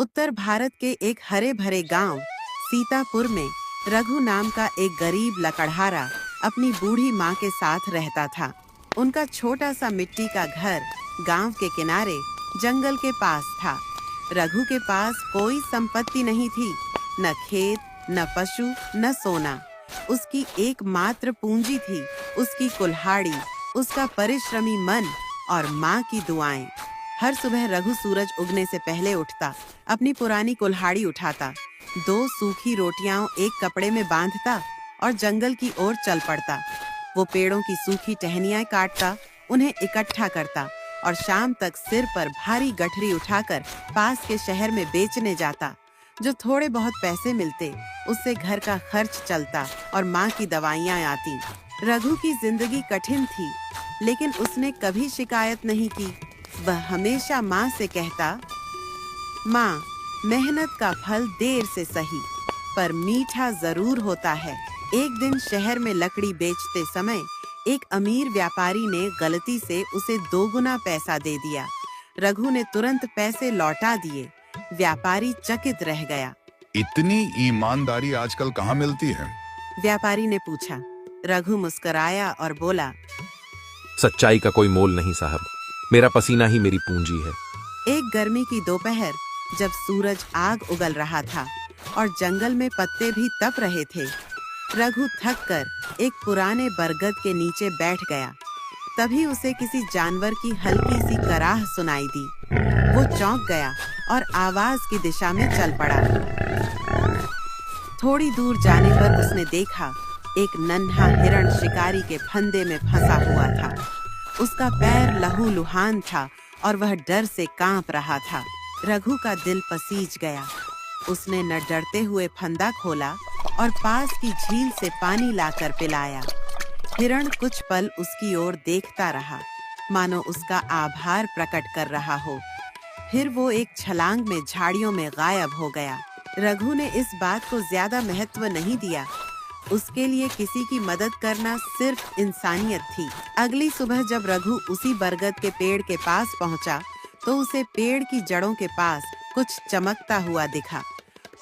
उत्तर भारत के एक हरे भरे गांव सीतापुर में रघु नाम का एक गरीब लकड़हारा अपनी बूढ़ी माँ के साथ रहता था। उनका छोटा सा मिट्टी का घर गांव के किनारे जंगल के पास था। रघु के पास कोई संपत्ति नहीं थी, न खेत, न पशु, न सोना। उसकी एकमात्र पूंजी थी उसकी कुल्हाड़ी, उसका परिश्रमी मन और माँ की दुआएं। हर सुबह रघु सूरज उगने से पहले उठता, अपनी पुरानी कुल्हाड़ी उठाता, 2 सूखी रोटियां एक कपड़े में बांधता और जंगल की ओर चल पड़ता। वो पेड़ों की सूखी टहनियां काटता, उन्हें इकट्ठा करता और शाम तक सिर पर भारी गठरी उठाकर पास के शहर में बेचने जाता। जो थोड़े बहुत पैसे मिलते उससे घर का खर्च चलता और माँ की दवाइयाँ आती। रघु की जिंदगी कठिन थी, लेकिन उसने कभी शिकायत नहीं की। वह हमेशा माँ से कहता, माँ, मेहनत का फल देर से सही, पर मीठा जरूर होता है। एक दिन शहर में लकड़ी बेचते समय एक अमीर व्यापारी ने गलती से उसे 2 गुना पैसा दे दिया। रघु ने तुरंत पैसे लौटा दिए। व्यापारी चकित रह गया। इतनी ईमानदारी आजकल कहाँ मिलती है? व्यापारी ने पूछा। रघु मुस्कुराया और बोला, सच्चाई का कोई मोल नहीं साहब, मेरा पसीना ही मेरी पूंजी है। एक गर्मी की दोपहर जब सूरज आग उगल रहा था और जंगल में पत्ते भी तप रहे थे, रघु थक कर एक पुराने बरगद के नीचे बैठ गया। तभी उसे किसी जानवर की हल्की सी कराह सुनाई दी। वो चौंक गया और आवाज की दिशा में चल पड़ा। थोड़ी दूर जाने पर उसने देखा एक नन्हा हिरण शिकारी के फंदे में फंसा हुआ था। उसका पैर लहूलुहान था और वह डर से कांप रहा था। रघु का दिल पसीज गया। उसने न डरते हुए फंदा खोला और पास की झील से पानी लाकर पिलाया। हिरण कुछ पल उसकी ओर देखता रहा, मानो उसका आभार प्रकट कर रहा हो। फिर वो एक छलांग में झाड़ियों में गायब हो गया। रघु ने इस बात को ज्यादा महत्व नहीं दिया। उसके लिए किसी की मदद करना सिर्फ इंसानियत थी। अगली सुबह जब रघु उसी बरगद के पेड़ के पास पहुंचा, तो उसे पेड़ की जड़ों के पास कुछ चमकता हुआ दिखा।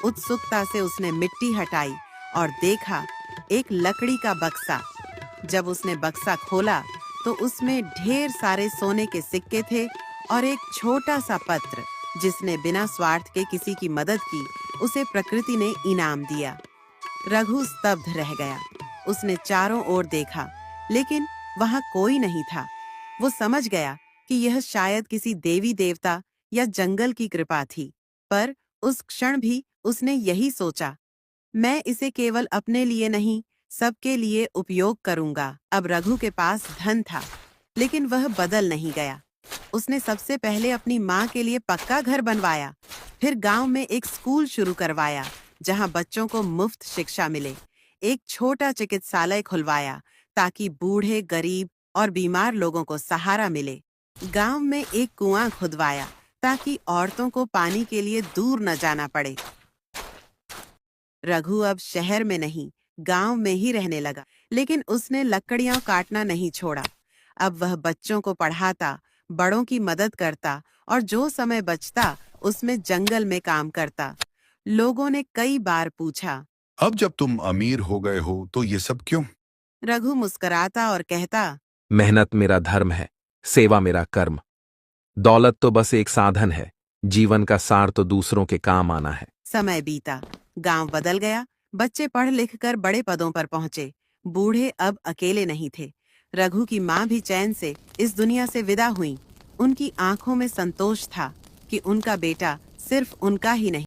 उत्सुकता से उसने मिट्टी हटाई और देखा एक लकड़ी का बक्सा। जब उसने बक्सा खोला तो उसमें ढेर सारे सोने के सिक्के थे और एक छोटा सा पत्र, जिसने बिना स्वार्थ के किसी की मदद की उसे प्रकृति ने इनाम दिया। रघु स्तब्ध रह गया। उसने चारों ओर देखा, लेकिन वहां कोई नहीं था। वो समझ गया कि यह शायद किसी देवी देवता या जंगल की कृपा थी, पर उस क्षण भी उसने यही सोचा, मैं इसे केवल अपने लिए नहीं, सबके लिए उपयोग करूंगा। अब रघु के पास धन था, लेकिन वह बदल नहीं गया। उसने सबसे पहले अपनी माँ के लिए पक्का घर बनवाया, फिर गांव में एक स्कूल शुरू करवाया जहां बच्चों को मुफ्त शिक्षा मिले। एक छोटा चिकित्सालय खुलवाया ताकि बूढ़े, गरीब और बीमार लोगों को सहारा मिले। गांव में एक कुआं खुदवाया ताकि औरतों को पानी के लिए दूर न जाना पड़े। रघु अब शहर में नहीं, गांव में ही रहने लगा, लेकिन उसने लकड़ियां काटना नहीं छोड़ा। अब वह बच्चों को पढ़ाता, बड़ों की मदद करता और जो समय बचता उसमें जंगल में काम करता। लोगों ने कई बार पूछा, अब जब तुम अमीर हो गए हो तो ये सब क्यों? रघु मुस्कुराता और कहता, मेहनत मेरा धर्म है, सेवा मेरा कर्म। दौलत तो बस एक साधन है, जीवन का सार तो दूसरों के काम आना है। समय बीता, गांव बदल गया। बच्चे पढ़ लिख कर बड़े पदों पर पहुंचे। बूढ़े अब अकेले नहीं थे। रघु की माँ भी चैन से इस दुनिया से विदा हुई। उनकी आंखों में संतोष था कि उनका बेटा सिर्फ उनका ही नहीं